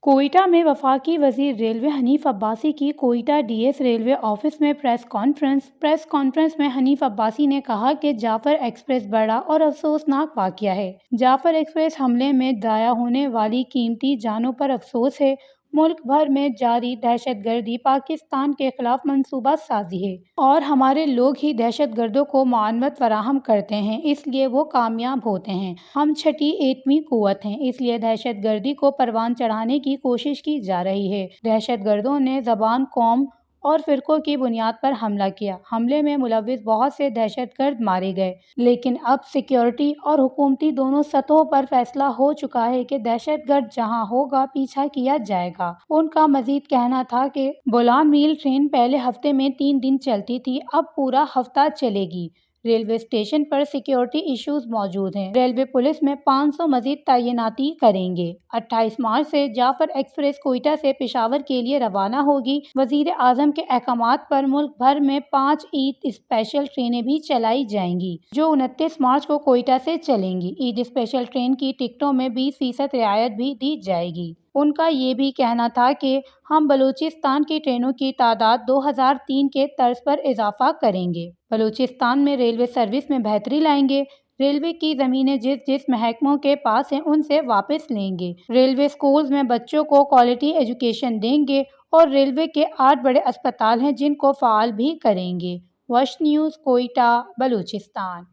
कोयटा में वफाकी वजीर रेलवे हनीफ अब्बासी की कोयटा डीएस रेलवे ऑफिस में प्रेस कॉन्फ्रेंस में हनीफ अब्बासी ने कहा कि जाफर एक्सप्रेस बड़ा और अफसोसनाक वाकया है। जाफर एक्सप्रेस हमले में दाया होने वाली कीमती जानों पर अफसोस है। मुल्क भर में जारी दहशतगर्दी पाकिस्तान के खिलाफ मंसूबा साजी है और हमारे लोग ही दहशतगर्दों को मानवत फराहम करते हैं, इसलिए वो कामयाब होते हैं। हम छठी एटमी कुव्वत हैं, इसलिए दहशतगर्दी को परवान चढ़ाने की कोशिश की जा रही है। दहशतगर्दों ने ज़बान, कौम और फिरकों की बुनियाद पर हमला किया। हमले में मुलव्विस बहुत से दहशतगर्द मारे गए, लेकिन अब सिक्योरिटी और हुकूमती दोनों सतहों पर फैसला हो चुका है कि दहशतगर्द जहां होगा पीछा किया जाएगा। उनका मजीद कहना था कि बोलान मील ट्रेन पहले हफ्ते में 3 दिन चलती थी, अब पूरा हफ्ता चलेगी। रेलवे स्टेशन पर सिक्योरिटी इश्यूज मौजूद हैं। रेलवे पुलिस में 500 मजीद तैनाती करेंगे। 28 मार्च से जाफर एक्सप्रेस कोयटा से पेशावर के लिए रवाना होगी। वजीर आजम के अहकामात पर मुल्क भर में 5 ईद स्पेशल ट्रेनें भी चलाई जाएंगी, जो 29 मार्च को कोयटा से चलेंगी। ईद स्पेशल ट्रेन की टिकटों में 20% रियायत भी दी जाएगी। उनका ये भी कहना था कि हम बलूचिस्तान की ट्रेनों की तादाद 2003 के तर्ज पर इजाफा करेंगे। बलूचिस्तान में रेलवे सर्विस में बेहतरी लाएंगे। रेलवे की ज़मीनें जिस जिस महकमों के पास हैं उनसे वापस लेंगे। रेलवे स्कूल्स में बच्चों को क्वालिटी एजुकेशन देंगे और रेलवे के 8 बड़े अस्पताल हैं जिनको फ़ाल भी करेंगे। वश न्यूज़, कोयटा, बलूचिस्तान।